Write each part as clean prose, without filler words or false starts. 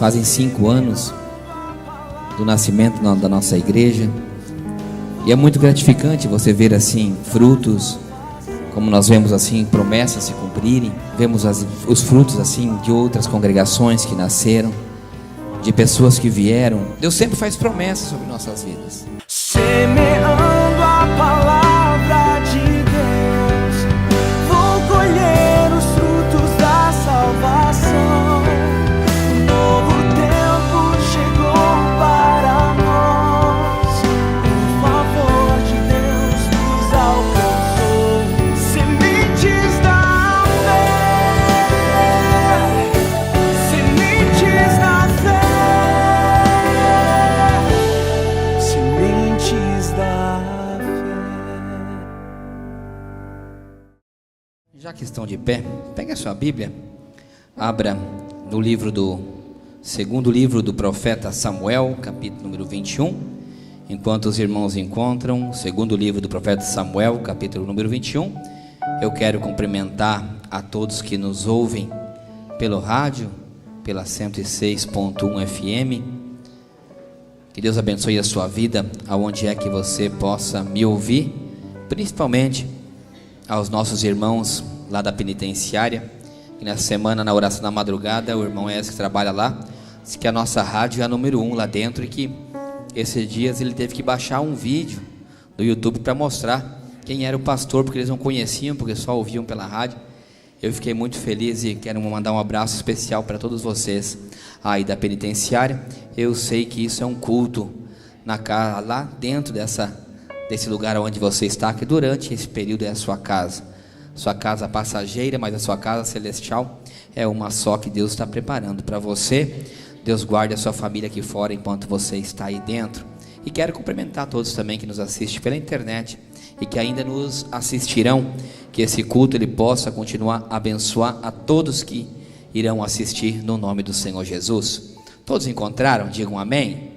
Fazem 5 anos do nascimento da nossa igreja, e é muito gratificante você ver assim frutos, como nós vemos assim promessas se cumprirem. Vemos os frutos assim de outras congregações que nasceram, de pessoas que vieram. Deus sempre faz promessas sobre nossas vidas. Semeando a palavra de Deus, vou colher os frutos da salvação. Um novo tempo chegou para nós, o favor de Deus nos alcançou. Sementes da fé, sementes da fé, sementes da fé. Já que estão de pé, pegue a sua Bíblia, abra no segundo livro do profeta Samuel, capítulo número 21. Enquanto os irmãos encontram, segundo livro do profeta Samuel, capítulo número 21, eu quero cumprimentar a todos que nos ouvem pelo rádio, pela 106.1 FM. Que Deus abençoe a sua vida, aonde é que você possa me ouvir, principalmente aos nossos irmãos lá da penitenciária. E na semana, na oração da madrugada, o irmão que trabalha lá, disse que a nossa rádio é a número 1 lá dentro, e que esses dias ele teve que baixar um vídeo no YouTube para mostrar quem era o pastor, porque eles não conheciam, porque só ouviam pela rádio. Eu fiquei muito feliz e quero mandar um abraço especial para todos vocês aí da penitenciária. Eu sei que isso é um culto na casa, lá dentro desse lugar onde você está, que durante esse período é a sua casa passageira, mas a sua casa celestial é uma só, que Deus está preparando para você. Deus guarde a sua família aqui fora enquanto você está aí dentro. E quero cumprimentar todos também que nos assistem pela internet e que ainda nos assistirão, que esse culto ele possa continuar a abençoar a todos que irão assistir, no nome do Senhor Jesus. Todos encontraram? Digam amém.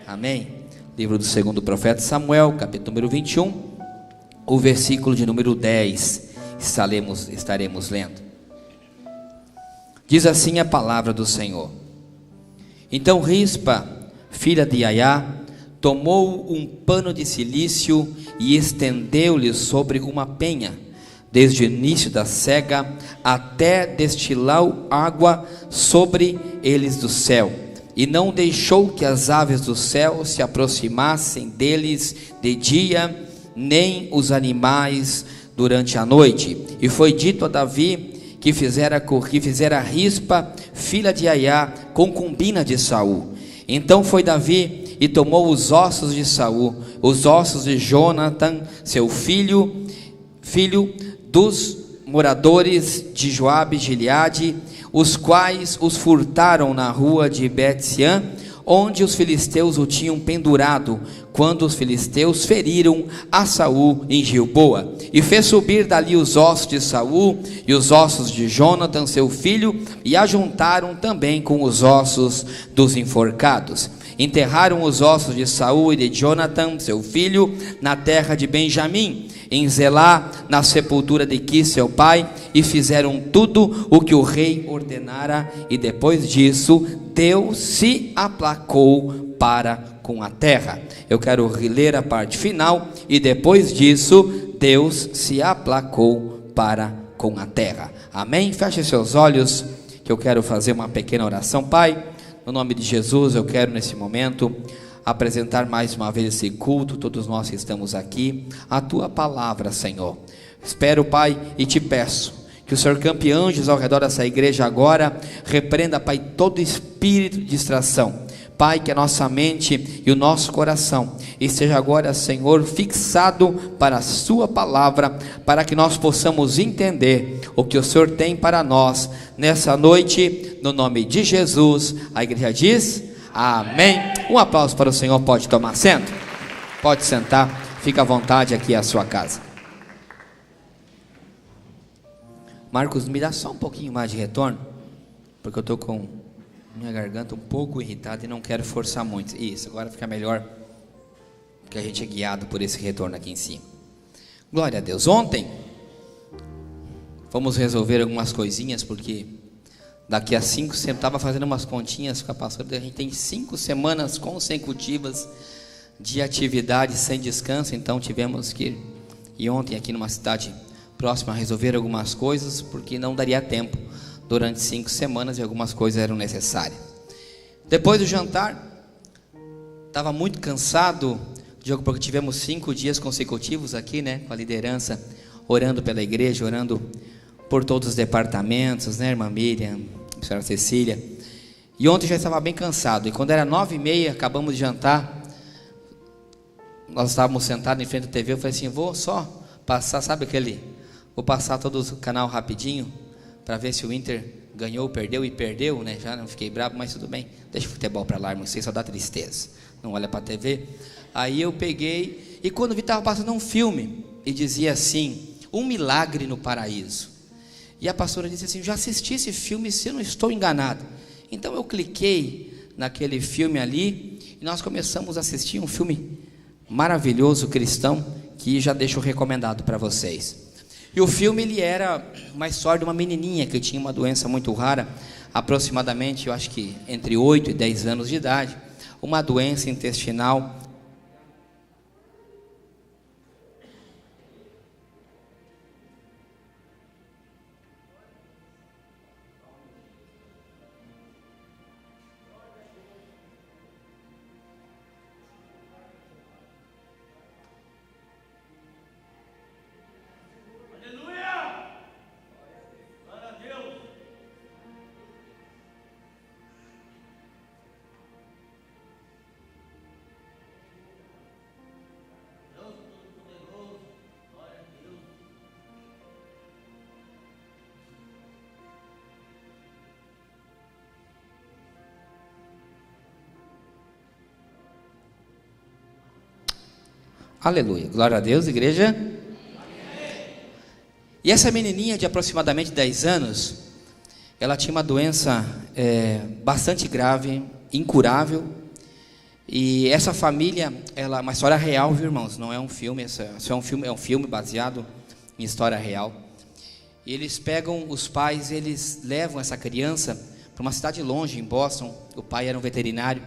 Amém. Livro do segundo profeta Samuel, capítulo número 21, o versículo de número 10 estaremos lendo. Diz assim a palavra do Senhor: Então Rispa, filha de Aiá, tomou um pano de cilício e estendeu-lhe sobre uma penha, desde o início da cega até destilar água sobre eles do céu, e não deixou que as aves do céu se aproximassem deles de dia, nem os animais durante a noite. E foi dito a Davi que fizera Rispa, filha de Aiá, concubina de Saul. Então foi Davi e tomou os ossos de Saul, os ossos de Jonatã, seu filho dos moradores de Joabe e Gileade, os quais os furtaram na rua de Bet-sean, onde os filisteus o tinham pendurado, quando os filisteus feriram a Saul em Gilboa. E fez subir dali os ossos de Saul e os ossos de Jonatã seu filho, e ajuntaram também com os ossos dos enforcados. Enterraram os ossos de Saul e de Jonatã seu filho na terra de Benjamim, em Zelá, na sepultura de Quis seu pai, e fizeram tudo o que o rei ordenara. E depois disso Deus se aplacou para com a terra. Eu quero ler a parte final. E depois disso Deus se aplacou para com a terra. Amém? Feche seus olhos, que eu quero fazer uma pequena oração. Pai, no nome de Jesus, eu quero nesse momento apresentar mais uma vez esse culto, todos nós que estamos aqui, a Tua palavra, Senhor. Espero, Pai, e te peço que o Senhor campe anjos ao redor dessa igreja agora, repreenda, Pai, todo espírito de distração. Pai, que a nossa mente e o nosso coração esteja agora, Senhor, fixado para a Sua palavra, para que nós possamos entender o que o Senhor tem para nós nessa noite, no nome de Jesus. A igreja diz amém. Um aplauso para o Senhor. Pode tomar assento, pode sentar, fica à vontade, aqui é a sua casa. Marcos, me dá só um pouquinho mais de retorno, porque eu estou com minha garganta um pouco irritada e não quero forçar muito. Isso, agora fica melhor, porque a gente é guiado por esse retorno aqui em cima. Glória a Deus. Ontem vamos resolver algumas coisinhas, porque Daqui a 5 semanas, estava fazendo umas continhas com a pastora, a gente tem 5 semanas consecutivas de atividade sem descanso, então tivemos que ir ontem aqui numa cidade próxima resolver algumas coisas, porque não daria tempo durante 5 semanas e algumas coisas eram necessárias. Depois do jantar, estava muito cansado, porque tivemos 5 dias consecutivos aqui, né, com a liderança, orando pela igreja, orando por todos os departamentos, né, irmã Miriam, a senhora Cecília. E ontem já estava bem cansado, e quando era 9h30, acabamos de jantar, nós estávamos sentados em frente à TV, eu falei assim, vou só passar, vou passar todo o canal rapidinho, para ver se o Inter ganhou, perdeu, né, já não fiquei bravo, mas tudo bem, deixa o futebol para lá, irmão, só dá tristeza, não olha para a TV. Aí eu peguei, e quando vi, estava passando um filme, e dizia assim, Um Milagre no Paraíso. E a pastora disse assim, já assisti esse filme, se eu não estou enganado. Então eu cliquei naquele filme ali, e nós começamos a assistir um filme maravilhoso, cristão, que já deixo recomendado para vocês. E o filme, ele era uma história de uma menininha que tinha uma doença muito rara, aproximadamente, eu acho que entre 8 e 10 anos de idade, uma doença intestinal. Aleluia, glória a Deus, igreja. Amém. E essa menininha de aproximadamente 10 anos, ela tinha uma doença bastante grave, incurável. E essa família, uma história real, viu, irmãos? Não é um filme, é um filme baseado em história real. E eles pegam os pais, eles levam essa criança para uma cidade longe, em Boston. O pai era um veterinário.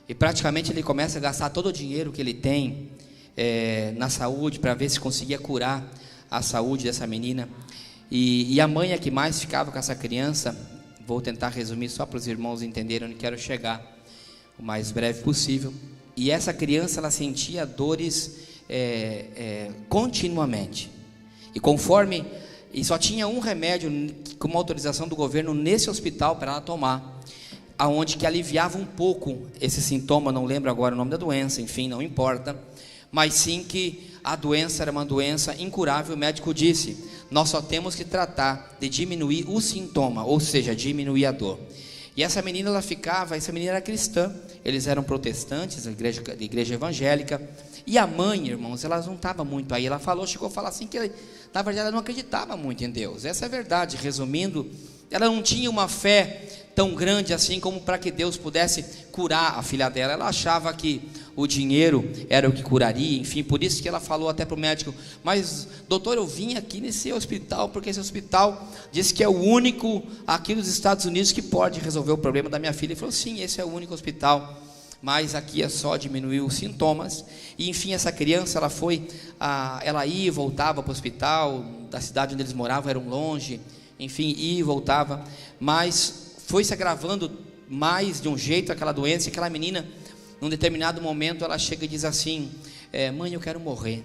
E praticamente ele começa a gastar todo o dinheiro que ele tem na saúde, para ver se conseguia curar a saúde dessa menina. E a mãe é que mais ficava com essa criança. Vou tentar resumir só para os irmãos entenderem onde quero chegar, o mais breve possível. E essa criança, ela sentia dores continuamente. E só tinha um remédio com uma autorização do governo nesse hospital para ela tomar, aonde que aliviava um pouco esse sintoma. Não lembro agora o nome da doença, enfim, não importa. Mas sim que a doença era uma doença incurável. O médico disse, nós só temos que tratar de diminuir o sintoma, ou seja, diminuir a dor. E essa menina era cristã, eles eram protestantes, igreja evangélica. E a mãe, irmãos, ela não estava muito aí. Ela chegou a falar assim que, na verdade, ela não acreditava muito em Deus. Essa é a verdade. Resumindo, ela não tinha uma fé tão grande assim como para que Deus pudesse curar a filha dela. Ela achava que o dinheiro era o que curaria, enfim, por isso que ela falou até para o médico, mas doutor, eu vim aqui nesse hospital, porque esse hospital diz que é o único aqui nos Estados Unidos que pode resolver o problema da minha filha. Ele falou, sim, esse é o único hospital, mas aqui é só diminuir os sintomas. E enfim, essa criança, ela ia e voltava para o hospital, da cidade onde eles moravam, eram longe, enfim, ia e voltava, mas foi se agravando mais de um jeito aquela doença. E aquela menina, num determinado momento, ela chega e diz assim, mãe, eu quero morrer.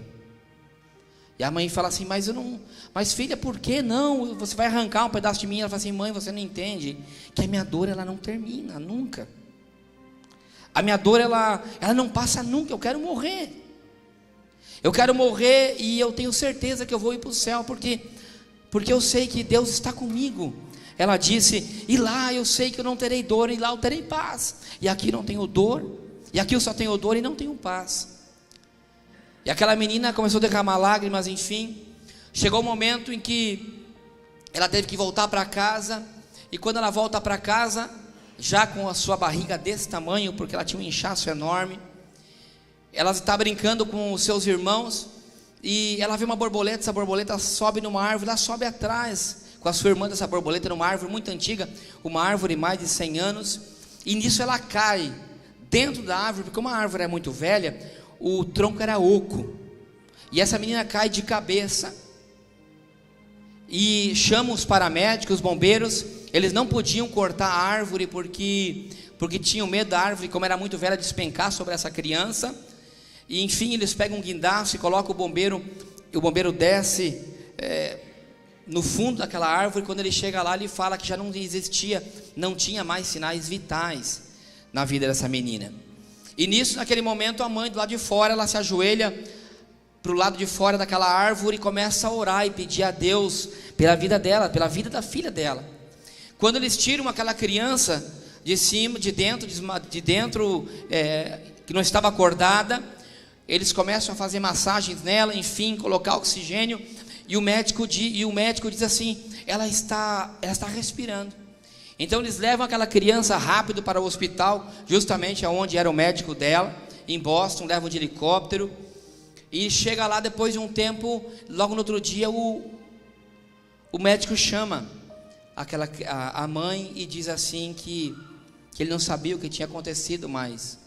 E a mãe fala assim, mas filha, por que não? Você vai arrancar um pedaço de mim? Ela fala assim, mãe, você não entende que a minha dor, ela não termina nunca. A minha dor, ela não passa nunca. Eu quero morrer. Eu quero morrer e eu tenho certeza que eu vou ir para o céu, porque eu sei que Deus está comigo. Ela disse, e lá eu sei que eu não terei dor, e lá eu terei paz. E aqui não tenho dor, e aqui eu só tenho dor e não tenho paz. E aquela menina começou a derramar lágrimas, enfim. Chegou o momento em que ela teve que voltar para casa. E quando ela volta para casa, já com a sua barriga desse tamanho, porque ela tinha um inchaço enorme, ela está brincando com os seus irmãos, e ela vê uma borboleta. Essa borboleta sobe numa árvore, ela sobe atrás, com a sua irmã dessa borboleta numa árvore muito antiga, uma árvore mais de 100 anos, e nisso ela cai dentro da árvore, porque uma árvore é muito velha, o tronco era oco, e essa menina cai de cabeça, e chama os paramédicos, os bombeiros. Eles não podiam cortar a árvore, porque tinham medo da árvore, como era muito velha, despencar sobre essa criança, e enfim, eles pegam um guindaste e colocam o bombeiro desce no fundo daquela árvore. Quando ele chega lá, ele fala que já não existia, não tinha mais sinais vitais na vida dessa menina. E nisso, naquele momento, a mãe do lado de fora, ela se ajoelha para o lado de fora daquela árvore e começa a orar e pedir a Deus pela vida dela, pela vida da filha dela. Quando eles tiram aquela criança de cima, de dentro, que não estava acordada, eles começam a fazer massagens nela, enfim, colocar oxigênio, e o médico diz assim: ela está respirando. Então eles levam aquela criança rápido para o hospital, justamente aonde era o médico dela, em Boston, levam de helicóptero, e chega lá depois de um tempo, logo no outro dia, o médico chama a mãe e diz assim que ele não sabia o que tinha acontecido, mas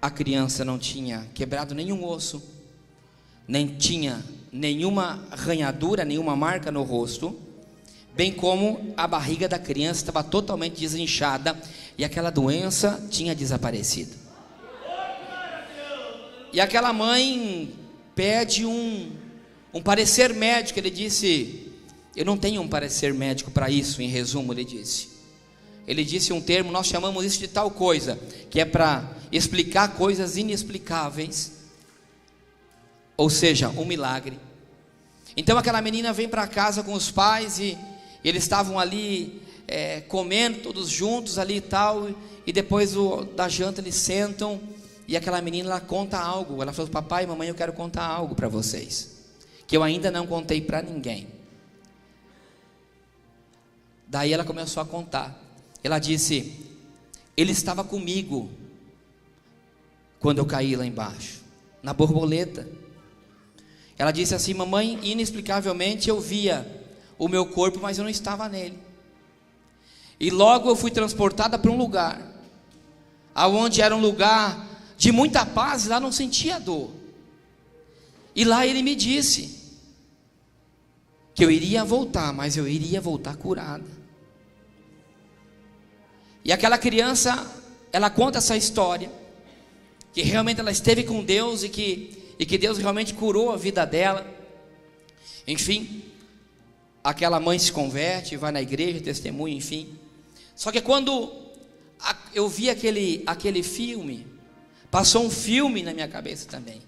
a criança não tinha quebrado nenhum osso, nem tinha nenhuma arranhadura, nenhuma marca no rosto, bem como a barriga da criança estava totalmente desinchada e aquela doença tinha desaparecido. E aquela mãe pede um parecer médico. Ele disse: eu não tenho um parecer médico para isso, em resumo, ele disse um termo, nós chamamos isso de tal coisa, que é para explicar coisas inexplicáveis, ou seja, um milagre. Então aquela menina vem para casa com os pais, e eles estavam ali comendo todos juntos ali e tal, e depois da janta eles sentam, e aquela menina, ela conta algo. Ela falou: papai e mamãe, eu quero contar algo para vocês, que eu ainda não contei para ninguém. Daí ela começou a contar. Ela disse: ele estava comigo quando eu caí lá embaixo, na borboleta. Ela disse assim: mamãe, inexplicavelmente eu via o meu corpo, mas eu não estava nele. E logo eu fui transportada para um lugar, aonde era um lugar de muita paz, e lá não sentia dor. E lá ele me disse que eu iria voltar, mas eu iria voltar curada. E aquela criança, ela conta essa história, que realmente ela esteve com Deus, e que Deus realmente curou a vida dela. Enfim, aquela mãe se converte, vai na igreja, testemunha, enfim. Só que quando eu vi aquele filme, passou um filme na minha cabeça também.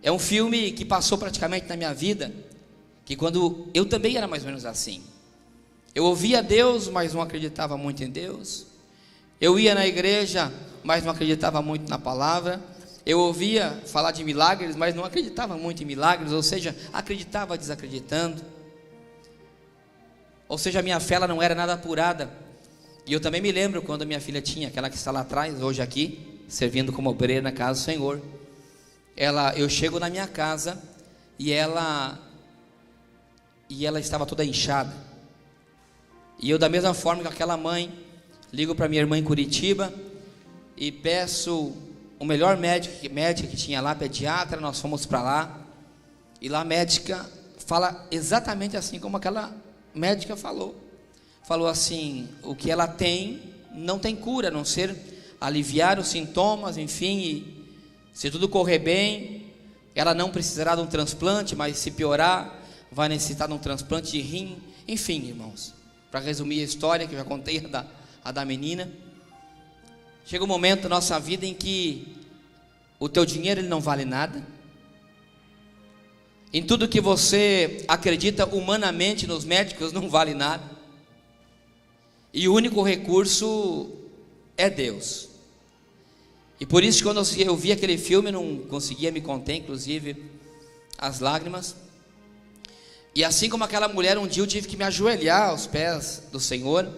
É um filme que passou praticamente na minha vida, que quando eu também era mais ou menos assim. Eu ouvia Deus, mas não acreditava muito em Deus. Eu ia na igreja, mas não acreditava muito na palavra. Eu ouvia falar de milagres, mas não acreditava muito em milagres, ou seja, acreditava desacreditando. Ou seja, a minha fé ela não era nada apurada. E eu também me lembro quando a minha filha tinha, aquela que está lá atrás, hoje aqui, servindo como obreira na casa do Senhor. Eu chego na minha casa e ela estava toda inchada. E eu, da mesma forma que aquela mãe, ligo para minha irmã em Curitiba e peço o melhor médica que tinha lá, pediatra. Nós fomos para lá, e lá a médica fala exatamente assim como aquela médica falou assim: o que ela tem não tem cura, a não ser aliviar os sintomas, enfim, e se tudo correr bem, ela não precisará de um transplante, mas se piorar, vai necessitar de um transplante de rim. Enfim, irmãos, para resumir a história que eu já contei, a da menina, chega um momento da nossa vida em que o teu dinheiro ele não vale nada. Em tudo que você acredita humanamente nos médicos não vale nada. E o único recurso é Deus. E por isso, quando eu vi aquele filme, eu não conseguia me conter, inclusive as lágrimas. E assim como aquela mulher, um dia eu tive que me ajoelhar aos pés do Senhor.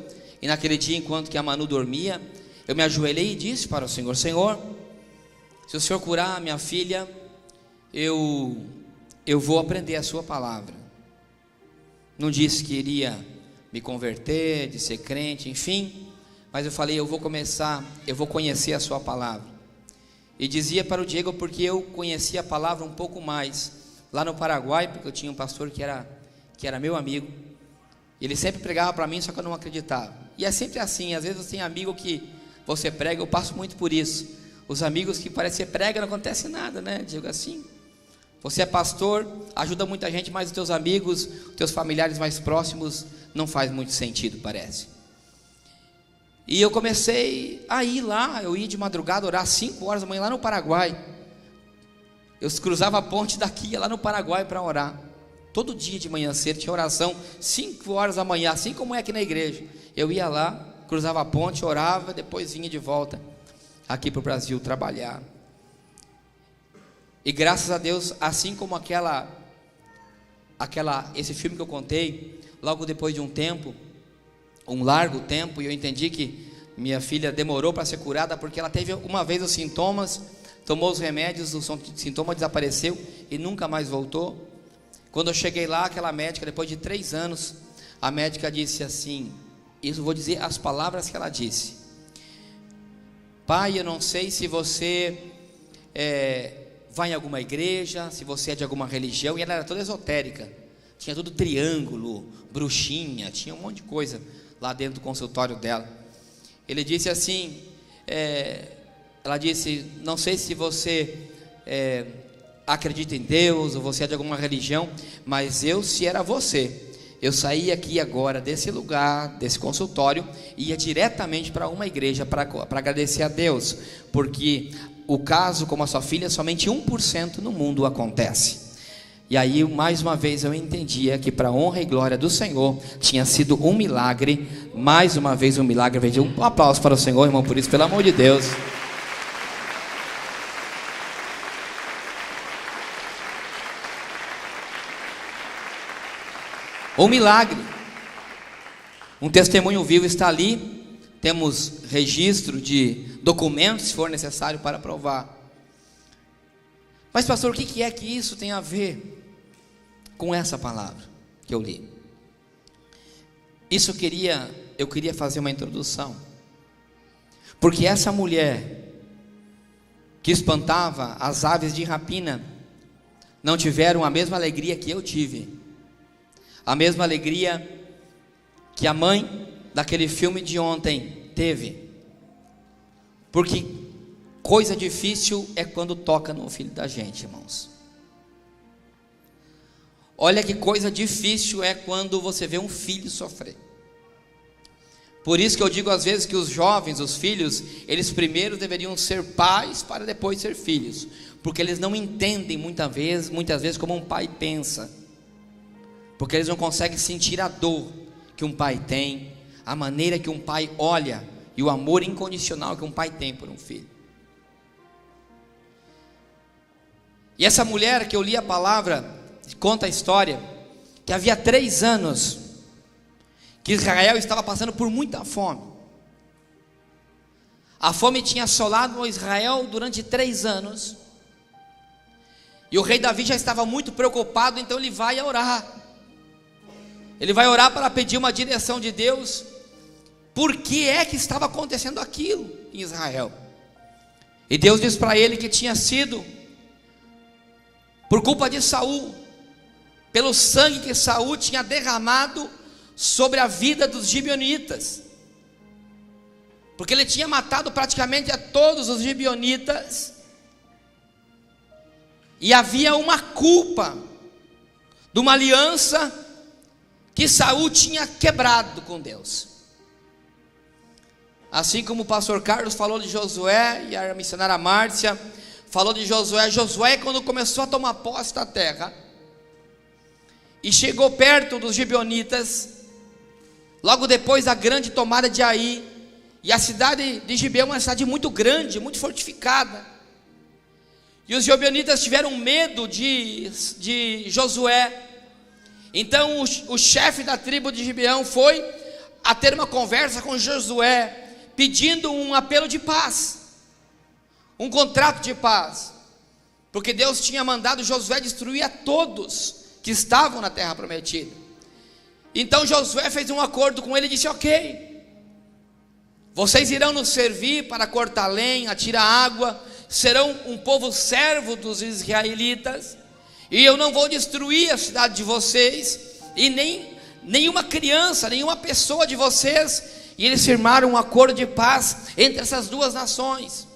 E naquele dia, enquanto que a Manu dormia, eu me ajoelhei e disse para o Senhor: Senhor, se o Senhor curar a minha filha, eu vou aprender a sua palavra. não disse que iria me converter, de ser crente, enfim, mas eu falei, eu vou conhecer a sua palavra. E dizia para o Diego, porque eu conhecia a palavra um pouco mais, lá no Paraguai, porque eu tinha um pastor que era meu amigo, ele sempre pregava para mim, só que eu não acreditava. E é sempre assim, às vezes você tem amigo que você prega, eu passo muito por isso. Os amigos que parece que você prega, não acontece nada, né? Digo assim, você é pastor, ajuda muita gente, mas os teus amigos, os teus familiares mais próximos, não faz muito sentido, parece. E eu comecei a ir lá, eu ia de madrugada orar às 5 horas da manhã lá no Paraguai. Eu cruzava a ponte daqui, ia lá no Paraguai para orar. Todo dia de manhã cedo tinha oração, 5 horas da manhã, assim como é aqui na igreja. Eu ia lá, cruzava a ponte, orava, depois vinha de volta aqui para o Brasil trabalhar. E graças a Deus, assim como esse filme que eu contei, logo depois de um tempo, um largo tempo, e eu entendi que minha filha demorou para ser curada, porque ela teve uma vez os sintomas, tomou os remédios, o sintoma desapareceu e nunca mais voltou. Quando eu cheguei lá, aquela médica, depois de 3 anos, a médica disse assim, isso vou dizer as palavras que ela disse: pai, eu não sei se você vai em alguma igreja, se você é de alguma religião, e ela era toda esotérica, tinha tudo triângulo, bruxinha, tinha um monte de coisa lá dentro do consultório dela. Ele disse assim, ela disse, não sei se você acredita em Deus, ou você é de alguma religião, mas se era você, eu saía aqui agora desse lugar, desse consultório, e ia diretamente para uma igreja para agradecer a Deus, porque o caso como a sua filha, somente 1% no mundo acontece. E aí mais uma vez eu entendia que para a honra e glória do Senhor tinha sido um milagre, mais uma vez um milagre. Um aplauso para o Senhor, irmão, por isso, pelo amor de Deus. Um milagre, um testemunho vivo está ali. Temos registro de documentos, se for necessário, para provar. Mas pastor, o que é que isso tem a ver com essa palavra que eu li? Eu queria fazer uma introdução, porque essa mulher que espantava as aves de rapina não tiveram a mesma alegria que eu tive, a mesma alegria que a mãe daquele filme de ontem teve, porque coisa difícil é quando toca no filho da gente, irmãos. Olha que coisa difícil é quando você vê um filho sofrer. Por isso que eu digo às vezes que os jovens, os filhos, eles primeiro deveriam ser pais para depois ser filhos, porque eles não entendem muitas vezes como um pai pensa, porque eles não conseguem sentir a dor que um pai tem, a maneira que um pai olha e o amor incondicional que um pai tem por um filho. E essa mulher que eu li a palavra, conta a história, que havia 3 anos que Israel estava passando por muita fome. A fome tinha assolado Israel durante 3 anos, e o rei Davi já estava muito preocupado, então ele vai orar. Ele vai orar para pedir uma direção de Deus, por que é que estava acontecendo aquilo em Israel. E Deus diz para ele que tinha sido por culpa de Saul, pelo sangue que Saul tinha derramado sobre a vida dos gibeonitas, porque ele tinha matado praticamente a todos os gibeonitas, e havia uma culpa de uma aliança que Saul tinha quebrado com Deus. Assim como o pastor Carlos falou de Josué, e a missionária Márcia falou de Josué quando começou a tomar posse da terra, e chegou perto dos gibeonitas, logo depois da grande tomada de Ai, e a cidade de Gibeão é uma cidade muito grande, muito fortificada, e os gibeonitas tiveram medo de Josué. Então o chefe da tribo de Gibeão foi a ter uma conversa com Josué, pedindo um apelo de paz, um contrato de paz, porque Deus tinha mandado Josué destruir a todos que estavam na terra prometida. Então Josué fez um acordo com ele e disse: ok, vocês irão nos servir para cortar lenha, tirar água, serão um povo servo dos israelitas, e eu não vou destruir a cidade de vocês, e nenhuma criança, nenhuma pessoa de vocês. E eles firmaram um acordo de paz entre essas duas nações,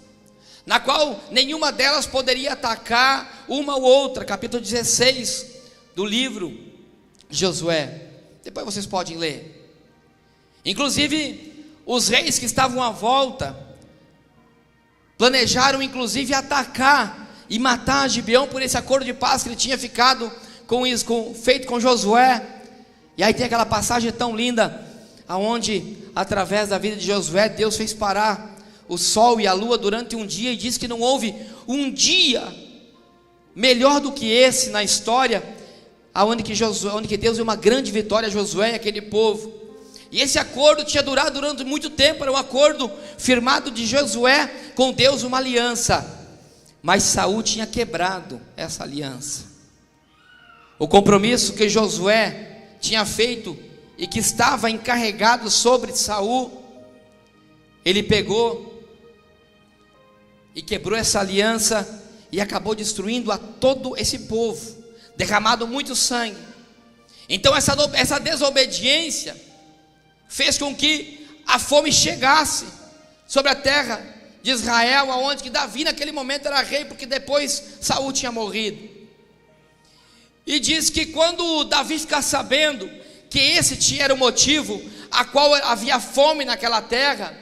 na qual nenhuma delas poderia atacar uma ou outra. Capítulo 16 do livro de Josué, depois vocês podem ler. Inclusive os reis que estavam à volta planejaram inclusive atacar e matar Gibeão por esse acordo de paz que ele tinha ficado feito com Josué. E aí tem aquela passagem tão linda, aonde através da vida de Josué, Deus fez parar o sol e a lua durante um dia, e diz que não houve um dia melhor do que esse na história, onde que Deus deu uma grande vitória a Josué e aquele povo. E esse acordo tinha durado durante muito tempo, era um acordo firmado de Josué com Deus, uma aliança, mas Saul tinha quebrado essa aliança. O compromisso que Josué tinha feito e que estava encarregado sobre Saul, ele pegou e quebrou essa aliança e acabou destruindo a todo esse povo, derramado muito sangue. Então essa desobediência fez com que a fome chegasse sobre a terra de Israel, aonde que Davi naquele momento era rei, porque depois Saul tinha morrido. E diz que quando Davi ficar sabendo que esse era o motivo a qual havia fome naquela terra,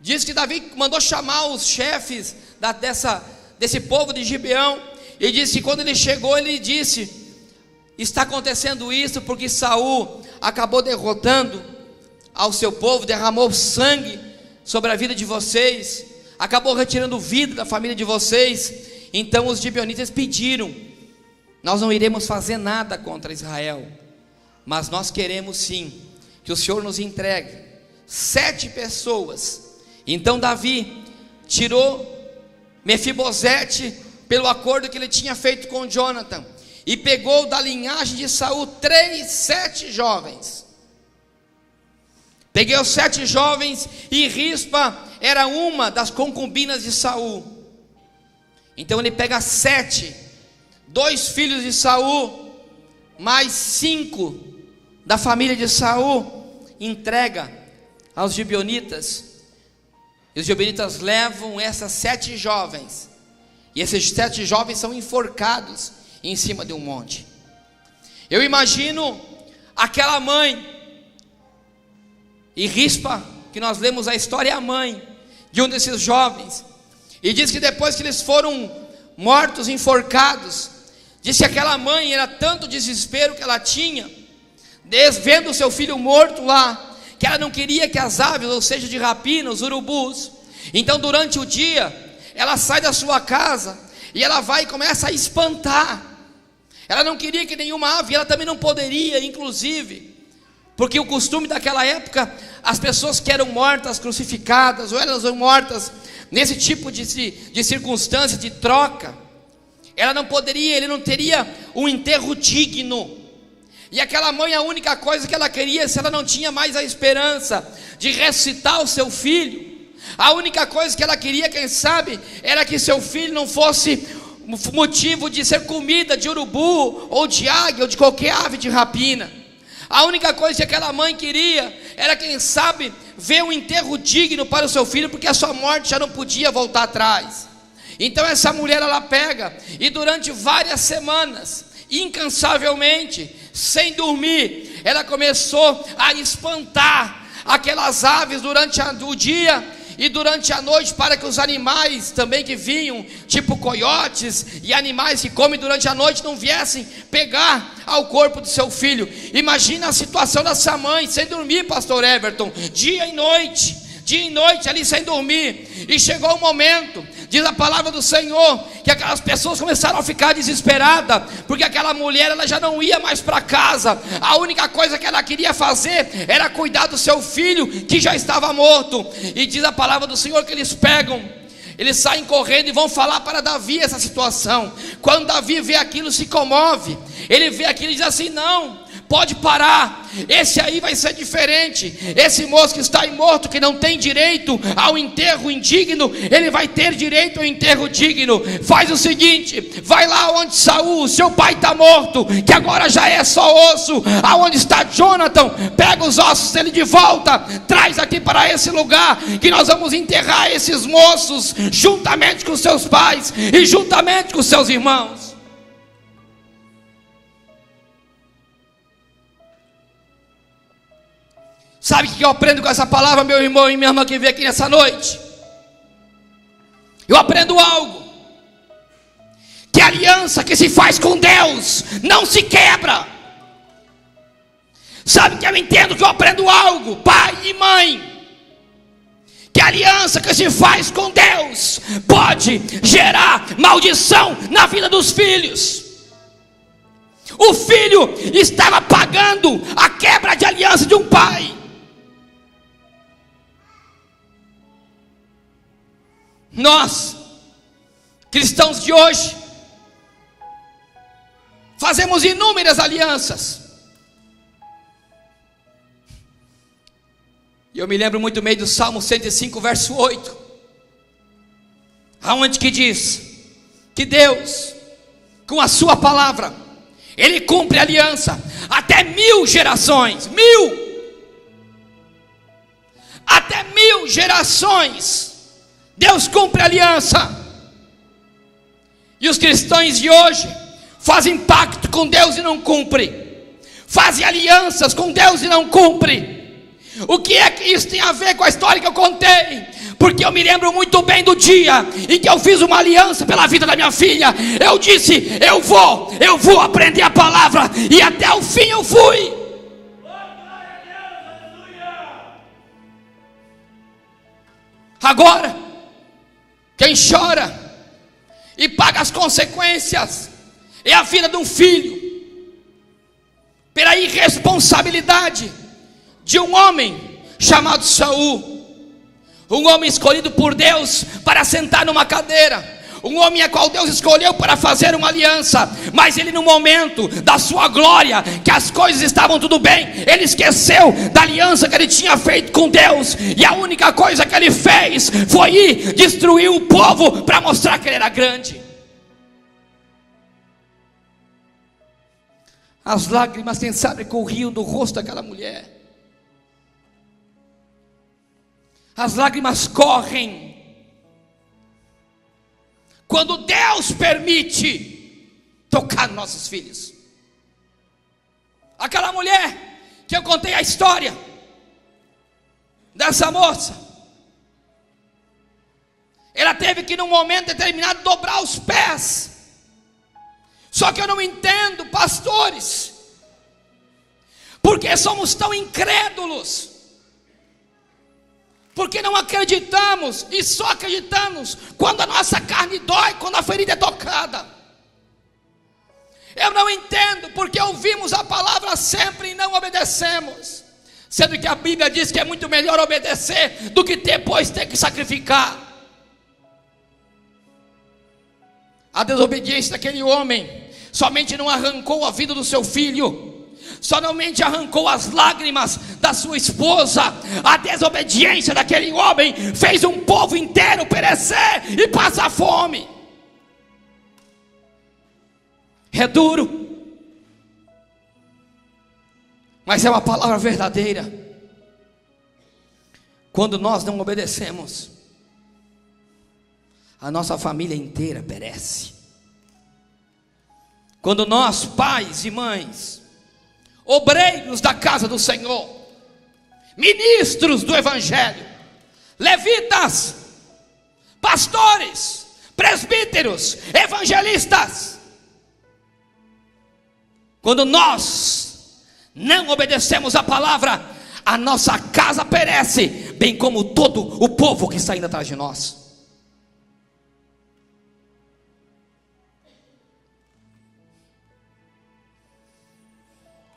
diz que Davi mandou chamar os chefes desse povo de Gibeão, e disse que quando ele chegou, ele disse: está acontecendo isso porque Saul acabou derrotando ao seu povo, derramou sangue sobre a vida de vocês, acabou retirando vida da família de vocês. Então os gibeonitas pediram: nós não iremos fazer nada contra Israel, mas nós queremos sim que o Senhor nos entregue 7 pessoas. Então Davi tirou Mefibosete pelo acordo que ele tinha feito com Jonathan, e pegou da linhagem de Saul 7 jovens. Peguei os 7 jovens, e Rispa era uma das concubinas de Saul. Então ele pega 7, 2 filhos de Saul, mais 5 da família de Saul, entrega aos gibeonitas. E os gibeonitas levam essas 7 jovens, e esses 7 jovens são enforcados em cima de um monte. Eu imagino aquela mãe, e Rispa, que nós lemos a história, é a mãe de um desses jovens, e diz que depois que eles foram mortos, enforcados, diz que aquela mãe era tanto desespero que ela tinha, vendo o seu filho morto lá, que ela não queria que as aves, ou seja, de rapina, os urubus. Então durante o dia, ela sai da sua casa, e ela vai e começa a espantar. Ela não queria que nenhuma ave, ela também não poderia, inclusive, porque o costume daquela época, as pessoas que eram mortas, crucificadas, ou eram mortas nesse tipo de circunstância, de troca, ela não poderia, ele não teria um enterro digno. E aquela mãe, a única coisa que ela queria, se ela não tinha mais a esperança de ressuscitar o seu filho, a única coisa que ela queria, quem sabe, era que seu filho não fosse motivo de ser comida de urubu, ou de águia, ou de qualquer ave de rapina. A única coisa que aquela mãe queria era, quem sabe, ver um enterro digno para o seu filho, porque a sua morte já não podia voltar atrás. Então essa mulher, ela pega, e durante várias semanas, incansavelmente, sem dormir, ela começou a espantar aquelas aves durante o dia e durante a noite, para que os animais também que vinham, tipo coiotes e animais que comem durante a noite, não viessem pegar ao corpo do seu filho. Imagina a situação dessa mãe, sem dormir, pastor Everton, dia e noite ali sem dormir. E chegou o momento, diz a palavra do Senhor, que aquelas pessoas começaram a ficar desesperadas, porque aquela mulher, ela já não ia mais para casa. A única coisa que ela queria fazer era cuidar do seu filho, que já estava morto. E diz a palavra do Senhor que eles saem correndo e vão falar para Davi essa situação. Quando Davi vê aquilo, se comove. Ele vê aquilo e diz assim: não, pode parar, esse aí vai ser diferente. Esse moço que está aí morto, que não tem direito ao enterro indigno, ele vai ter direito ao enterro digno. Faz o seguinte, vai lá onde Saul, seu pai está morto, que agora já é só osso. Aonde está Jonathan, pega os ossos dele de volta, traz aqui para esse lugar, que nós vamos enterrar esses moços, juntamente com seus pais, e juntamente com seus irmãos. Sabe o que eu aprendo com essa palavra, meu irmão e minha irmã que veio aqui nessa noite? Eu aprendo algo, que a aliança que se faz com Deus não se quebra. Sabe que eu entendo, que eu aprendo algo, pai e mãe, que a aliança que se faz com Deus pode gerar maldição na vida dos filhos. O filho estava pagando a quebra de aliança de um pai. Nós, cristãos de hoje, fazemos inúmeras alianças. E eu me lembro muito bem do Salmo 105, verso 8, aonde que diz que Deus, com a sua palavra, Ele cumpre aliança até 1000 gerações. 1000, até 1000 gerações Deus cumpre aliança. E os cristãos de hoje fazem pacto com Deus e não cumprem, fazem alianças com Deus e não cumprem. O que é que isso tem a ver com a história que eu contei? Porque eu me lembro muito bem do dia em que eu fiz uma aliança pela vida da minha filha. Eu disse, eu vou aprender a palavra, e até o fim eu fui. Agora, quem chora e paga as consequências é a vida de um filho, pela irresponsabilidade de um homem chamado Saul, um homem escolhido por Deus para sentar numa cadeira, um homem a qual Deus escolheu para fazer uma aliança, mas ele, no momento da sua glória, que as coisas estavam tudo bem, ele esqueceu da aliança que ele tinha feito com Deus, e a única coisa que ele fez foi ir destruir o povo para mostrar que ele era grande. As lágrimas, quem sabe, corriam do rosto daquela mulher. As lágrimas correm quando Deus permite tocar nos nossos filhos. Aquela mulher que eu contei a história dessa moça, ela teve que, num momento determinado, dobrar os pés. Só que eu não entendo, pastores, porque somos tão incrédulos, porque não acreditamos, e só acreditamos quando a nossa carne dói, quando a ferida é tocada. Eu não entendo porque ouvimos a palavra sempre e não obedecemos, sendo que a Bíblia diz que é muito melhor obedecer do que depois ter que sacrificar. A desobediência daquele homem somente não arrancou a vida do seu filho, somente arrancou as lágrimas da sua esposa. A desobediência daquele homem fez um povo inteiro perecer e passar fome. É duro, mas é uma palavra verdadeira. Quando nós não obedecemos, a nossa família inteira perece. Quando nós, pais e mães, obreiros da casa do Senhor, ministros do Evangelho, levitas, pastores, presbíteros, evangelistas, quando nós não obedecemos a palavra, a nossa casa perece, bem como todo o povo que está indo atrás de nós.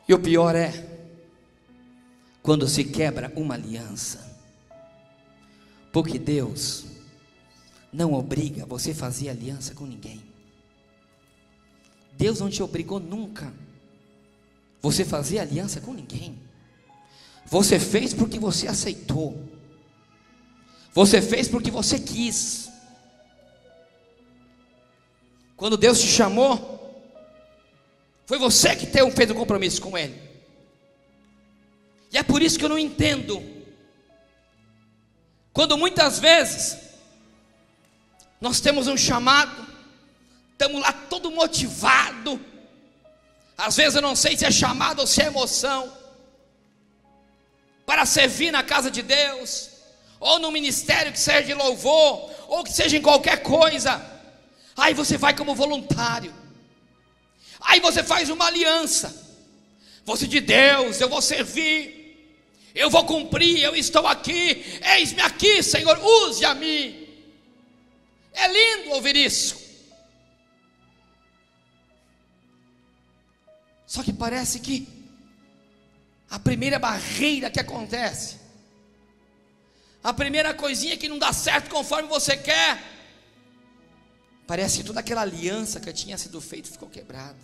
E o pior é quando se quebra uma aliança, porque Deus não obriga você a fazer aliança com ninguém. Deus não te obrigou nunca a você fazer aliança com ninguém. Você fez porque você aceitou. Você fez porque você quis. Quando Deus te chamou, foi você que fez um compromisso com Ele. E é por isso que eu não entendo quando muitas vezes nós temos um chamado, estamos lá todo motivado. Às vezes eu não sei se é chamado ou se é emoção, para servir na casa de Deus, ou no ministério que seja de louvor, ou que seja em qualquer coisa. Aí você vai como voluntário, aí você faz uma aliança. Você diz: Deus, eu vou servir, eu vou cumprir, eu estou aqui, eis-me aqui, Senhor, use a mim. É lindo ouvir isso. Só que parece que a primeira barreira que acontece, a primeira coisinha que não dá certo conforme você quer, parece que toda aquela aliança que tinha sido feita ficou quebrada.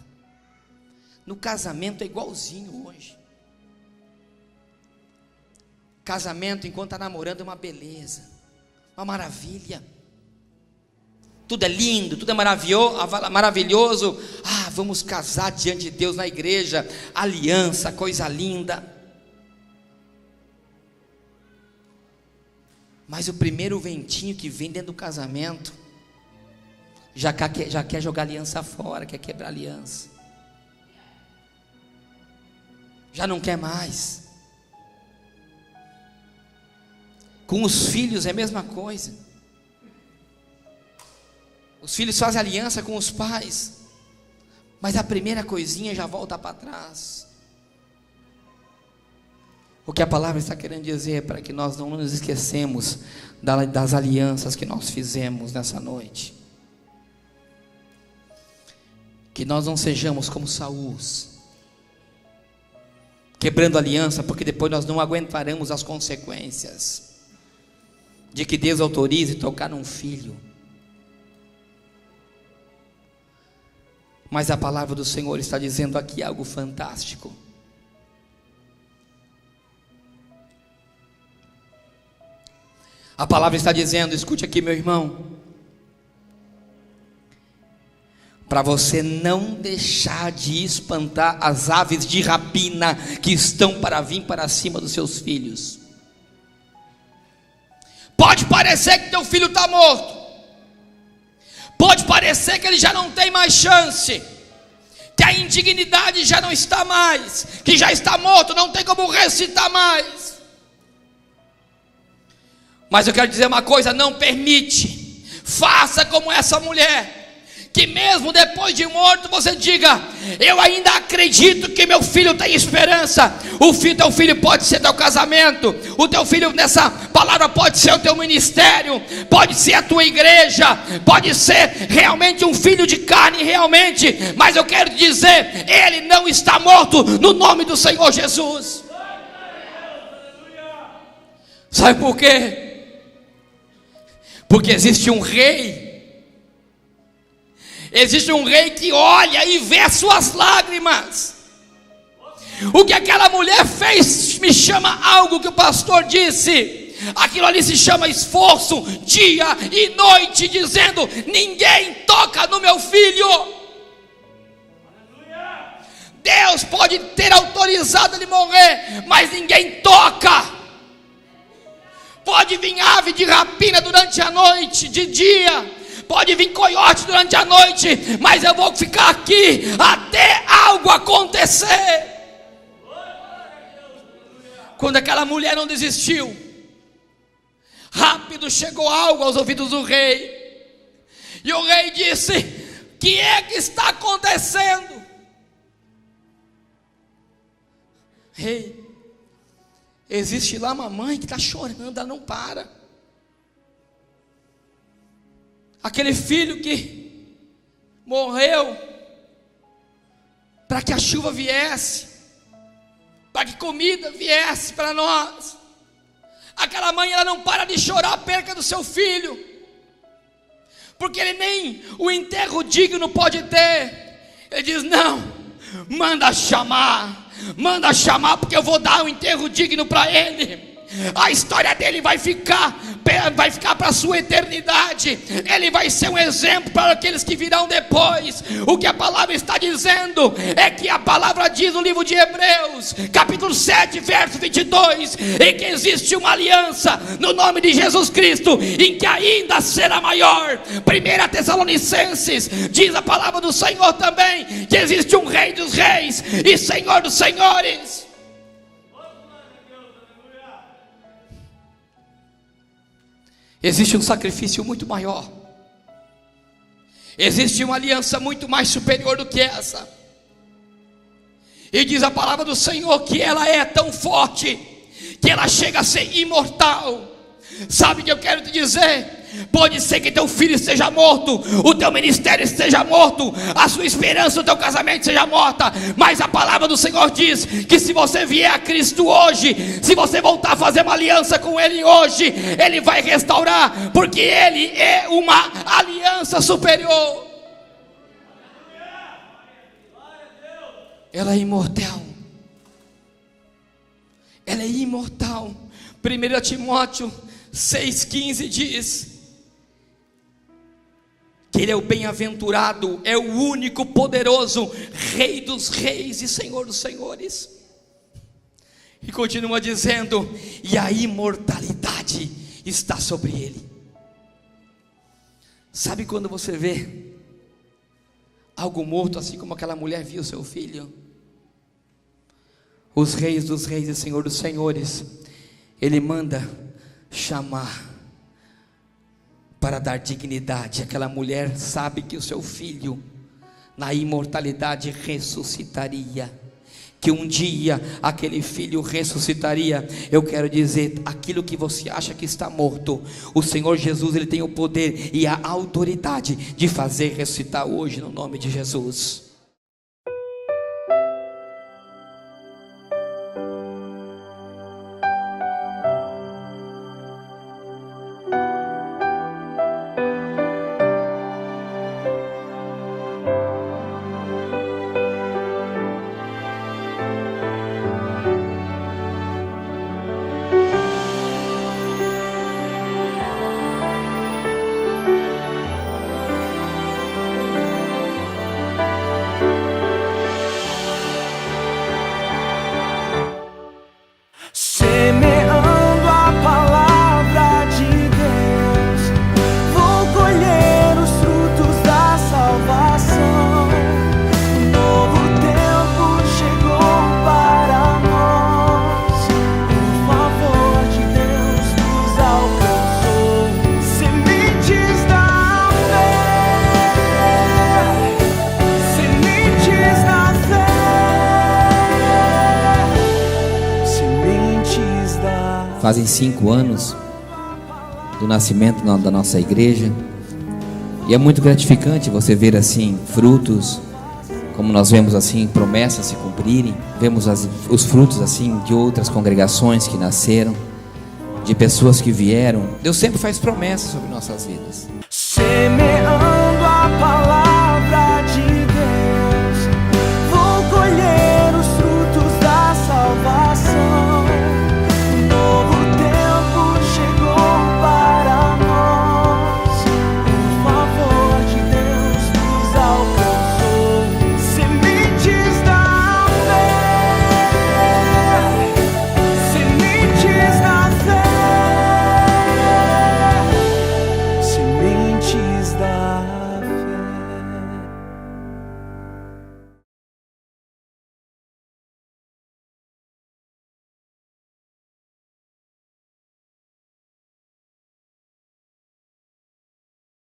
No casamento é igualzinho hoje. Casamento enquanto está namorando é uma beleza, uma maravilha. Tudo é lindo, tudo é maravilhoso. Vamos casar diante de Deus na igreja, aliança, coisa linda. Mas o primeiro ventinho que vem dentro do casamento, já quer jogar aliança fora, quer quebrar aliança, já não quer mais. Com os filhos é a mesma coisa. Os filhos fazem aliança com os pais, mas a primeira coisinha já volta para trás. O que a palavra está querendo dizer é para que nós não nos esquecemos das alianças que nós fizemos nessa noite. Que nós não sejamos como Saul, quebrando aliança, porque depois nós não aguentaremos as consequências de que Deus autorize tocar num filho. Mas a palavra do Senhor está dizendo aqui algo fantástico. A palavra está dizendo, escute aqui, meu irmão, para você não deixar de espantar as aves de rapina que estão para vir para cima dos seus filhos. Pode parecer que teu filho está morto, pode parecer que ele já não tem mais chance, que a indignidade já não está mais, que já está morto, não tem como ressuscitar mais. Mas eu quero dizer uma coisa: não permite, faça como essa mulher, que mesmo depois de morto você diga: eu ainda acredito que meu filho tem esperança. Teu filho pode ser teu casamento, o teu filho nessa palavra pode ser o teu ministério, pode ser a tua igreja, pode ser realmente um filho de carne realmente, mas eu quero dizer, ele não está morto no nome do Senhor Jesus. Sabe por quê? Porque existe um rei. Existe um rei que olha e vê as suas lágrimas. O que aquela mulher fez me chama algo que o pastor disse. Aquilo ali se chama esforço, dia e noite, dizendo: ninguém toca no meu filho. Deus pode ter autorizado ele morrer, mas ninguém toca. Pode vir ave de rapina durante a noite, de dia, pode vir coiote durante a noite, mas eu vou ficar aqui até algo acontecer. Quando aquela mulher não desistiu, rápido chegou algo aos ouvidos do rei, e o rei disse: o que é que está acontecendo? Rei, existe lá uma mãe que está chorando, ela não para. Aquele filho que morreu para que a chuva viesse, para que comida viesse para nós. Aquela mãe, ela não para de chorar a perca do seu filho, porque ele nem o enterro digno pode ter. Ele diz: não, manda chamar, Manda chamar, porque eu vou dar um enterro digno para ele. A história dele vai ficar para a sua eternidade. Ele vai ser um exemplo para aqueles que virão depois. O que a palavra está dizendo é que a palavra diz no livro de Hebreus, capítulo 7, verso 22, em que existe uma aliança no nome de Jesus Cristo, em que ainda será maior. 1 Tessalonicenses diz a palavra do Senhor também, que existe um Rei dos Reis e Senhor dos Senhores. Existe um sacrifício muito maior. Existe uma aliança muito mais superior do que essa. E diz a palavra do Senhor que ela é tão forte que ela chega a ser imortal. Sabe o que eu quero te dizer? Pode ser que teu filho esteja morto, o teu ministério esteja morto, a sua esperança, o teu casamento seja morta, mas a palavra do Senhor diz que se você vier a Cristo hoje, se você voltar a fazer uma aliança com Ele hoje, Ele vai restaurar, porque Ele é uma aliança superior. Ela é imortal. Ela é imortal. 1 Timóteo 6,15 diz que Ele é o bem-aventurado, é o único poderoso, Rei dos reis e Senhor dos senhores. E continua dizendo, e a imortalidade está sobre Ele. Sabe quando você vê algo morto, assim como aquela mulher viu seu filho? Os reis dos reis e Senhor dos senhores, Ele manda chamar para dar dignidade. Aquela mulher sabe que o seu filho na imortalidade ressuscitaria, que um dia aquele filho ressuscitaria. Eu quero dizer, aquilo que você acha que está morto, o Senhor Jesus, Ele tem o poder e a autoridade de fazer ressuscitar hoje, no nome de Jesus. Semeando a palavra de Deus, vou colher os frutos da salvação. Um novo tempo chegou para nós, o favor de Deus nos alcançou. Sementes da fé, sementes da fé. Fazem 5 anos do nascimento da nossa igreja, e é muito gratificante você ver assim frutos, como nós vemos assim promessas se cumprirem, vemos os frutos assim de outras congregações que nasceram, de pessoas que vieram. Deus sempre faz promessas sobre nossas vidas. Semeando